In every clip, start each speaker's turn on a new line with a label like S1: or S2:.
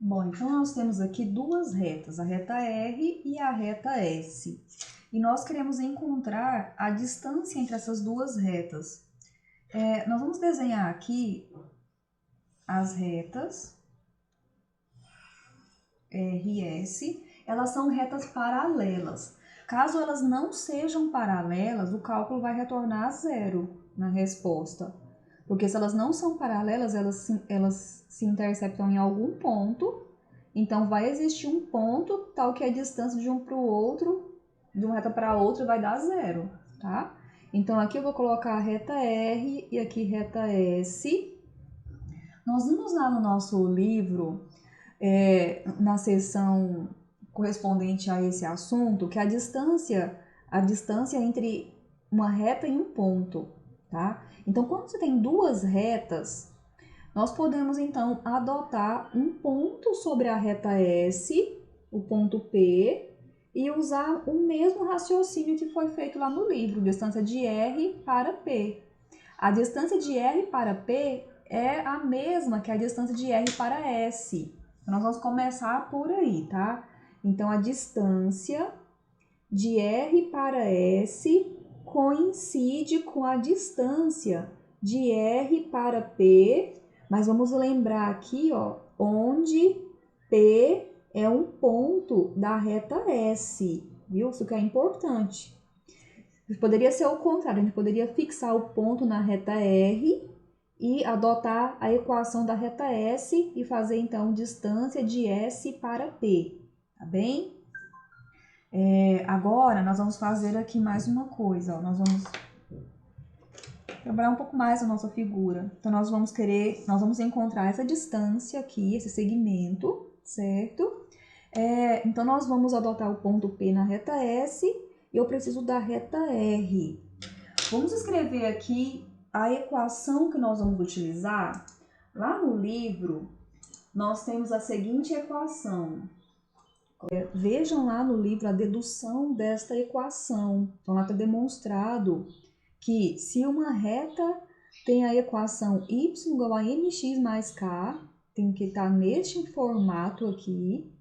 S1: Bom, então nós temos aqui duas retas, a reta R e a reta S. E nós queremos encontrar a distância entre essas duas retas. Nós vamos desenhar aqui as retas R e S. Elas são retas paralelas. Caso elas não sejam paralelas, o cálculo vai retornar zero na resposta. Porque se elas não são paralelas, elas se interceptam em algum ponto. Então, vai existir um ponto tal que a distância de um para o outro, de uma reta para a outra, vai dar zero, tá? Então, aqui eu vou colocar a reta R e aqui reta S. Nós vimos lá no nosso livro, na seção correspondente a esse assunto, que a distância entre uma reta e um ponto, tá? Então, quando você tem duas retas, nós podemos, então, adotar um ponto sobre a reta S, o ponto P, e usar o mesmo raciocínio que foi feito lá no livro, distância de R para P. A distância de R para P é a mesma que a distância de R para S. Então, nós vamos começar por aí, tá? Então, a distância de R para S coincide com a distância de R para P, mas vamos lembrar aqui, ó, onde P é um ponto da reta S, viu? Isso que é importante. Poderia ser o contrário, a gente poderia fixar o ponto na reta R e adotar a equação da reta S e fazer, então, distância de S para P, tá bem? Agora, nós vamos fazer aqui mais uma coisa, ó. Nós vamos trabalhar um pouco mais a nossa figura. Então, nós vamos encontrar essa distância aqui, esse segmento, certo? Então, nós vamos adotar o ponto P na reta S e eu preciso da reta R. Vamos escrever aqui a equação que nós vamos utilizar. Lá no livro, nós temos a seguinte equação. Vejam lá no livro a dedução desta equação. Então, lá está demonstrado que se uma reta tem a equação y igual a mx mais k, tem que estar neste formato aqui,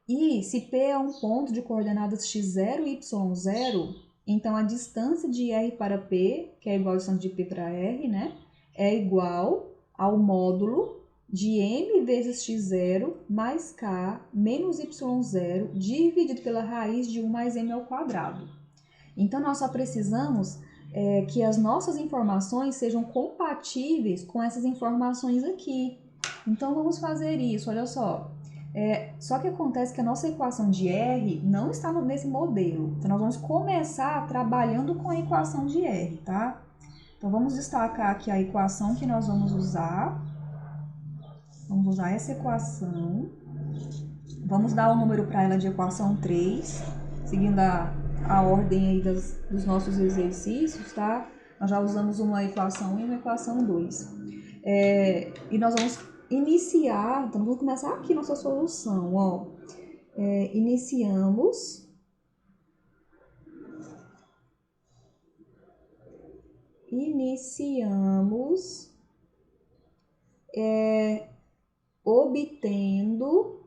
S1: e se P é um ponto de coordenadas x0 e y0, então a distância de R para P, que é igual a distância de P para R, né, é igual ao módulo de m vezes x0 mais k menos y0 dividido pela raiz de 1 mais m ao quadrado. Então, nós só precisamos que as nossas informações sejam compatíveis com essas informações aqui. Então, vamos fazer isso, olha só. Só que acontece que a nossa equação de R não está nesse modelo. Então, nós vamos começar trabalhando com a equação de R, tá? Então, vamos destacar aqui a equação que nós vamos usar. Vamos usar essa equação. Vamos dar o número para ela de equação 3, seguindo a ordem aí dos nossos exercícios, tá? Nós já usamos uma equação 1 e uma equação 2. E nós vamos iniciar, então vamos começar aqui nossa solução, ó. Iniciamos obtendo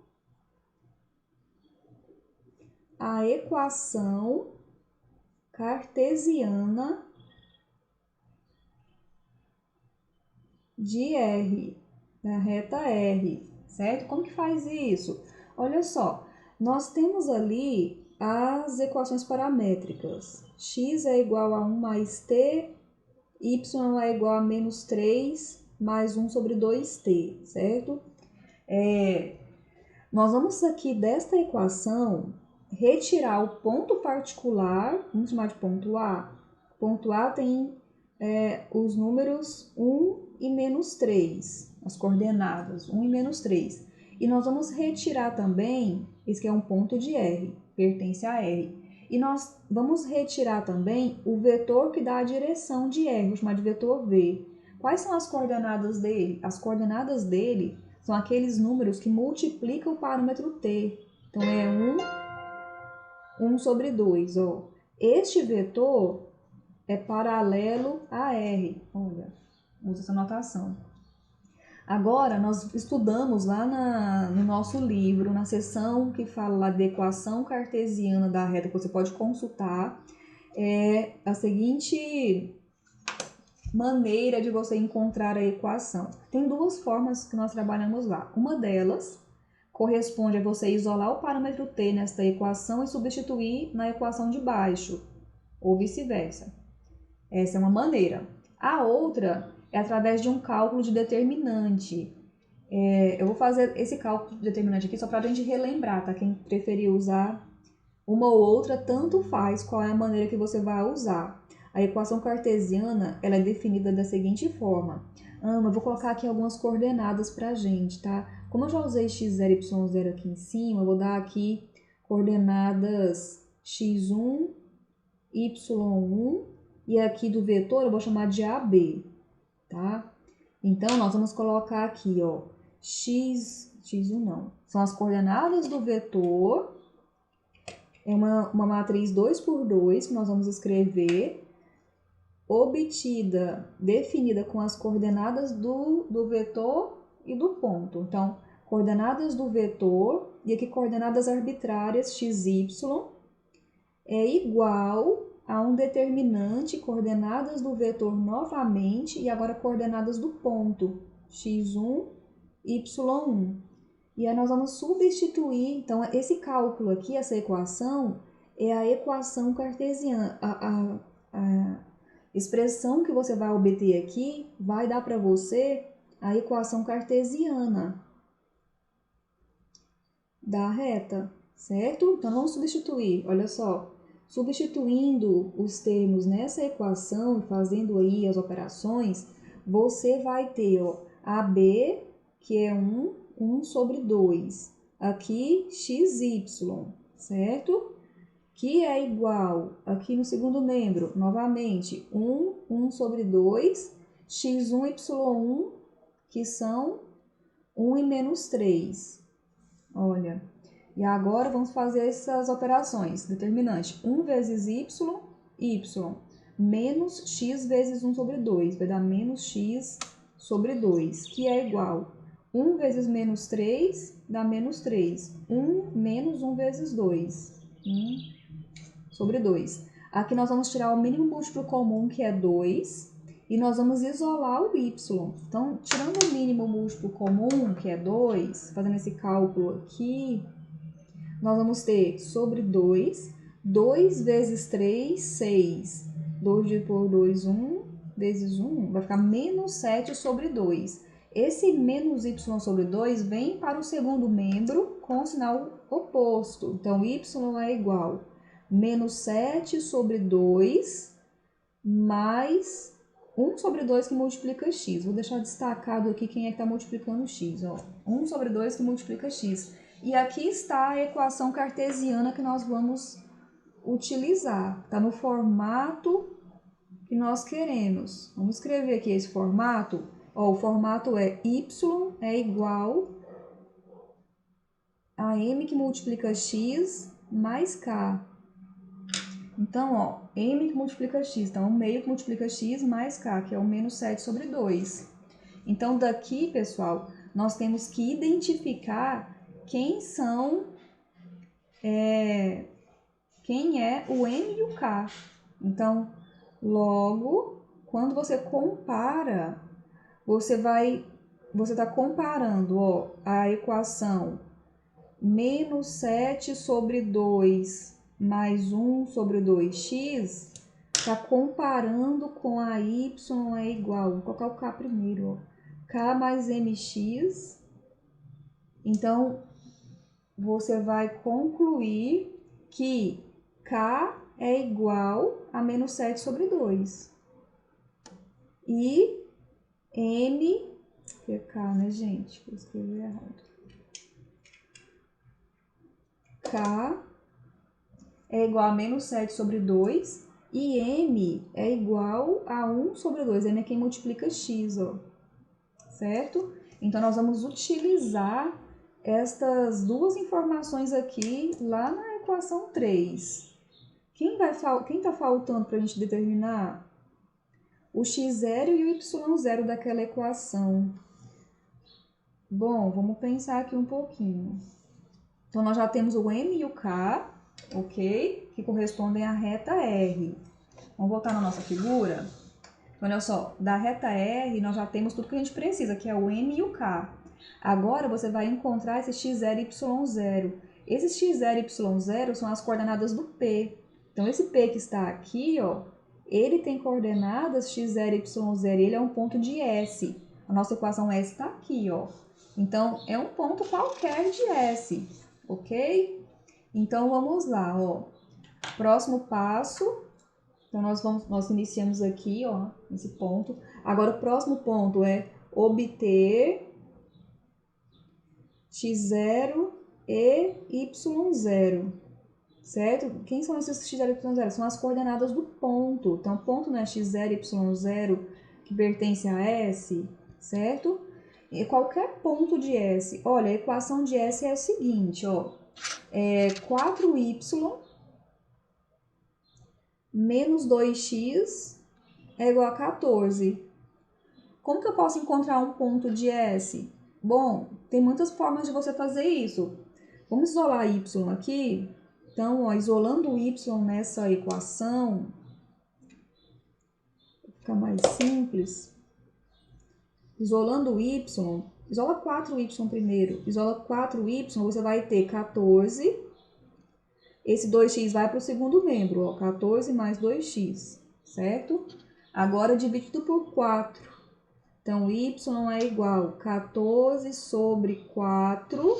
S1: a equação cartesiana de R, da reta R, certo? Como que faz isso? Olha só, nós temos ali as equações paramétricas. X é igual a 1 mais t, y é igual a menos 3 mais 1 sobre 2t, certo? Nós vamos aqui desta equação retirar o ponto particular, vamos chamar de ponto A. Ponto A tem os números 1 e menos 3, as coordenadas 1 e menos 3. E nós vamos retirar também, esse que é um ponto de R, pertence a R. E nós vamos retirar também o vetor que dá a direção de R, vou chamar de vetor V. Quais são as coordenadas dele? As coordenadas dele são aqueles números que multiplicam o parâmetro t. Então, é 1 sobre 2. Ó. Este vetor é paralelo a R. Olha, usa essa notação. Agora, nós estudamos lá no nosso livro, na seção que fala lá de equação cartesiana da reta, que você pode consultar, a seguinte maneira de você encontrar a equação. Tem duas formas que nós trabalhamos lá. Uma delas corresponde a você isolar o parâmetro t nesta equação e substituir na equação de baixo, ou vice-versa. Essa é uma maneira. A outra é através de um cálculo de determinante. Eu vou fazer esse cálculo de determinante aqui só para a gente relembrar, tá? Quem preferir usar uma ou outra, tanto faz qual é a maneira que você vai usar. A equação cartesiana, ela é definida da seguinte forma. Eu vou colocar aqui algumas coordenadas para a gente, tá? Como eu já usei x0 e y0 aqui em cima, eu vou dar aqui coordenadas x1, y1, e aqui do vetor eu vou chamar de AB, tá? Então, nós vamos colocar aqui, ó, x1 não, são as coordenadas do vetor, é uma matriz 2 por 2 que nós vamos escrever, obtida, definida com as coordenadas do vetor e do ponto. Então, coordenadas do vetor, e aqui coordenadas arbitrárias, x, y, é igual a um determinante, coordenadas do vetor novamente, e agora coordenadas do ponto, x1, y1. E aí nós vamos substituir, então esse cálculo aqui, essa equação, é a equação cartesiana. A expressão que você vai obter aqui vai dar para você a equação cartesiana da reta, certo? Então vamos substituir, olha só. Substituindo os termos nessa equação, fazendo aí as operações, você vai ter, ó, AB, que é 1 sobre 2. Aqui, XY, certo? Que é igual, aqui no segundo membro, novamente, 1 sobre 2, x1, y1, que são 1 e menos 3. Olha, e agora vamos fazer essas operações. Determinante, 1 vezes y, menos x vezes 1 sobre 2, vai dar menos x sobre 2, que é igual 1 vezes menos 3, dá menos 3. 1 menos 1 vezes 2, 1 sobre 2. Aqui nós vamos tirar o mínimo múltiplo comum, que é 2, e nós vamos isolar o y. Então, tirando o mínimo múltiplo comum, que é 2, fazendo esse cálculo aqui, nós vamos ter sobre 2, 2 vezes 3, 6. 2 dividido por 2, 1, vezes 1, vai ficar menos 7 sobre 2. Esse menos y sobre 2 vem para o segundo membro com o sinal oposto. Então, y é igual menos 7 sobre 2 mais 1 sobre 2 que multiplica x. Vou deixar destacado aqui quem é que está multiplicando x. Ó. 1 sobre 2 que multiplica x. E aqui está a equação cartesiana que nós vamos utilizar. Está no formato que nós queremos. Vamos escrever aqui esse formato. Ó, o formato é y é igual a m que multiplica x mais k. Então, ó, m que multiplica x, então, o meio que multiplica x mais k, que é o menos 7 sobre 2. Então, daqui, pessoal, nós temos que identificar quem são, quem é o m e o k. Então, logo, quando você compara, você está comparando, ó, a equação menos 7 sobre 2 mais 1 sobre 2x, está comparando com a y é igual, vou colocar o k primeiro, ó, k mais mx. Então, você vai concluir que k é igual a menos 7 sobre 2. E m, que é k, né, gente? Vou escrever errado. K é igual a menos 7 sobre 2 e m é igual a 1 sobre 2. M é quem multiplica x, ó. Certo? Então, nós vamos utilizar estas duas informações aqui lá na equação 3. Quem está faltando para a gente determinar? O x0 e o y0 daquela equação. Bom, vamos pensar aqui um pouquinho. Então, nós já temos o M e o K, ok? Que correspondem à reta R. Vamos voltar na nossa figura. Então, olha só, da reta R, nós já temos tudo que a gente precisa, que é o M e o K. Agora, você vai encontrar esse x0 e y0. Esses x0 e y0 são as coordenadas do P. Então, esse P que está aqui, ó, ele tem coordenadas x0 e y0, ele é um ponto de S. A nossa equação S está aqui, ó. Então, é um ponto qualquer de S, ok? Então, vamos lá, ó. Próximo passo. Então, nós iniciamos aqui, ó, nesse ponto. Agora, o próximo ponto é obter x0 e y0, certo? Quem são esses x0 e y0? São as coordenadas do ponto. Então, ponto não é x0 e y0 que pertence a S, certo? E qualquer ponto de S. Olha, a equação de S é a seguinte, ó. É 4y menos 2x é igual a 14. Como que eu posso encontrar um ponto de S? Bom, tem muitas formas de você fazer isso. Vamos isolar y aqui. Então, ó, isolando o y nessa equação, fica mais simples. Isolando o y, isola 4y primeiro. Isola 4y, você vai ter 14. Esse 2x vai para o segundo membro, ó, 14 mais 2x, certo? Agora, dividido por 4. Então, y é igual a 14 sobre 4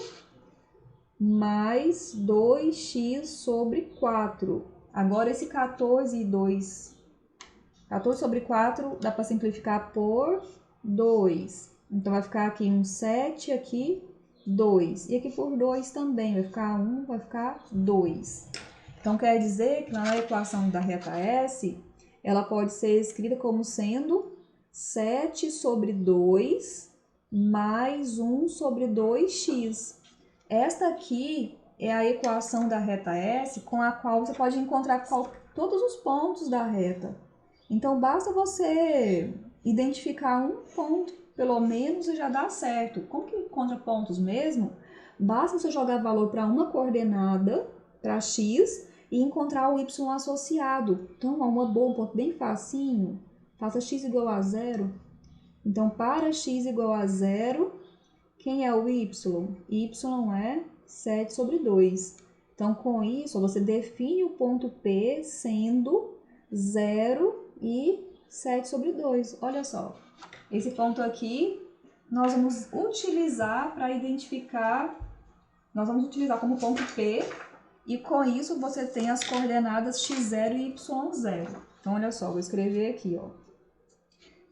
S1: mais 2x sobre 4. Agora, esse 14 e 2, 14 sobre 4 dá para simplificar por 2. Então, vai ficar aqui um 7, aqui 2. E aqui por 2 também, vai ficar 1, vai ficar 2. Então, quer dizer que na equação da reta S, ela pode ser escrita como sendo 7 sobre 2 mais 1 sobre 2x. Esta aqui é a equação da reta S com a qual você pode encontrar todos os pontos da reta. Então, basta você identificar um ponto, pelo menos, e já dá certo. Como que encontra pontos mesmo? Basta você jogar valor para uma coordenada, para x, e encontrar o y associado. Então, uma boa, um ponto bem facinho. Faça x igual a 0. Então, para x igual a 0, quem é o y? Y é 7 sobre 2. Então, com isso, você define o ponto P sendo 0 e 7 sobre 2. Olha só, esse ponto aqui nós vamos utilizar para identificar, nós vamos utilizar como ponto P, e com isso você tem as coordenadas x0 e y0. Então, olha só, vou escrever aqui, ó.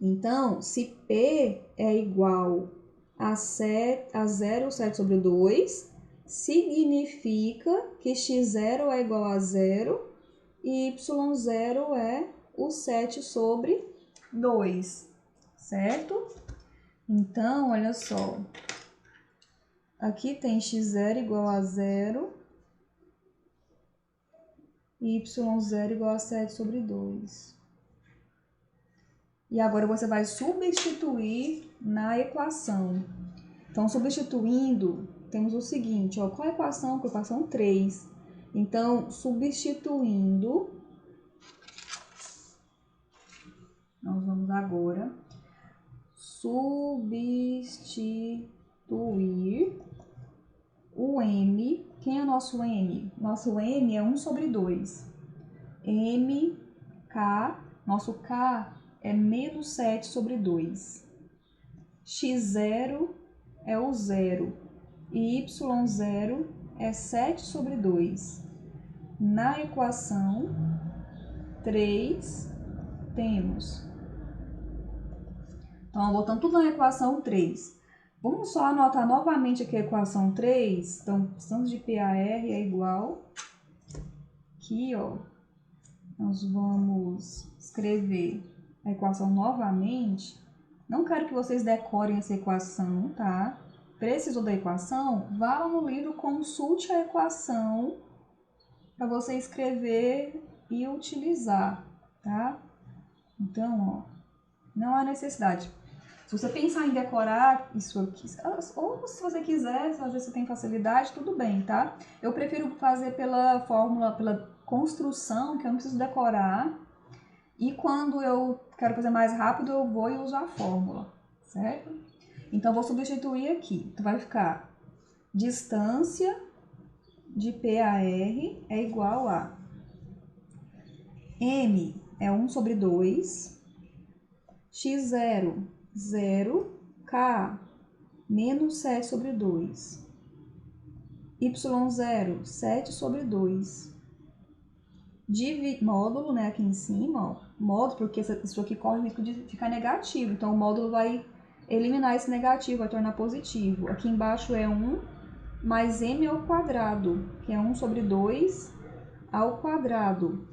S1: Então, se P é igual a 0, 7 sobre 2, significa que x0 é igual a 0 e y0 é o 7 sobre 2, certo? Então, olha só, aqui tem x0 igual a 0 e y0 igual a 7 sobre 2. E agora você vai substituir na equação. Então, substituindo, temos o seguinte, ó, qual é a equação? A equação 3. Então, substituindo, nós vamos agora substituir o m. Quem é nosso m? Nosso m é 1 sobre 2. M, K, nosso K é menos 7 sobre 2. X0 é o 0 e y0 é 7 sobre 2. Na equação 3, temos. Então, botando tudo na equação 3. Vamos só anotar novamente aqui a equação 3. Então, distância de PAR é igual. Aqui, ó, nós vamos escrever a equação novamente. Não quero que vocês decorem essa equação, tá? Precisou da equação? Vá lá no livro, consulte a equação para você escrever e utilizar, tá? Então, ó, não há necessidade. Se você pensar em decorar isso aqui, ou se você quiser, às vezes você tem facilidade, tudo bem, tá? Eu prefiro fazer pela fórmula, pela construção, que eu não preciso decorar. E quando eu quero fazer mais rápido, eu vou e uso a fórmula, certo? Então, eu vou substituir aqui. Então, vai ficar distância de PAR é igual a M é 1 sobre 2, x0, 0, K, menos 7 sobre 2, y0, 7 sobre 2, módulo, né, aqui em cima, ó, módulo, porque isso aqui corre o risco de ficar negativo, então o módulo vai eliminar esse negativo, vai tornar positivo. Aqui embaixo é 1 mais m ao quadrado, que é 1 sobre 2 ao quadrado.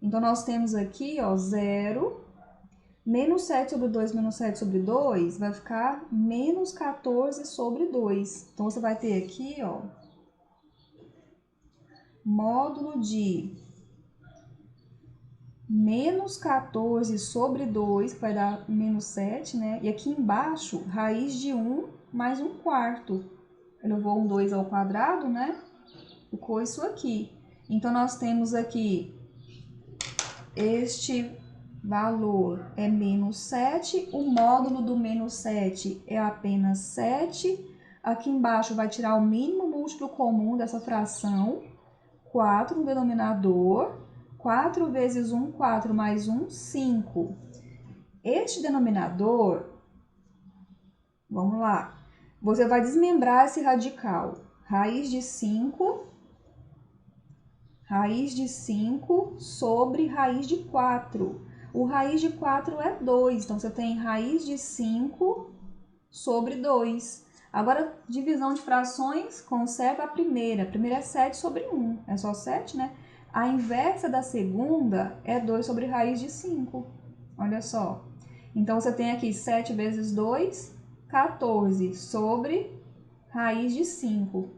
S1: Então, nós temos aqui, ó, 0, menos 7 sobre 2 menos 7 sobre 2 vai ficar menos 14 sobre 2. Então, você vai ter aqui, ó, módulo de menos 14 sobre 2, que vai dar menos 7, né? E aqui embaixo, raiz de 1 mais 1 quarto. Elevou um 2 ao quadrado, né? Ficou isso aqui. Então, nós temos aqui, este valor é menos 7, o módulo do menos 7 é apenas 7. Aqui embaixo vai tirar o mínimo múltiplo comum dessa fração, 4 no denominador, 4 vezes 1, 4 mais 1, 5. Este denominador, vamos lá, você vai desmembrar esse radical. Raiz de 5 sobre raiz de 4. O raiz de 4 é 2, então você tem raiz de 5 sobre 2. Agora, divisão de frações, conserva a primeira. A primeira é 7 sobre 1, é só 7, né? A inversa da segunda é 2 sobre raiz de 5. Olha só. Então, você tem aqui 7 vezes 2, 14 sobre raiz de 5.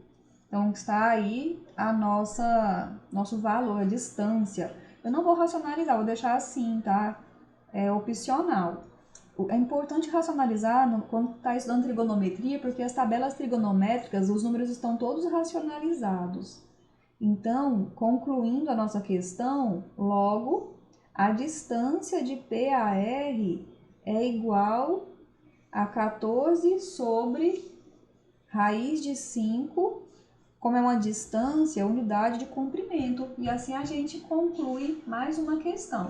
S1: Então, está aí a nosso valor, a distância. Eu não vou racionalizar, vou deixar assim, tá? É opcional. É importante racionalizar quando está estudando trigonometria, porque as tabelas trigonométricas, os números estão todos racionalizados. Então, concluindo a nossa questão, logo, a distância de PAR é igual a 14 sobre raiz de 5, como é uma distância, unidade de comprimento. E assim a gente conclui mais uma questão.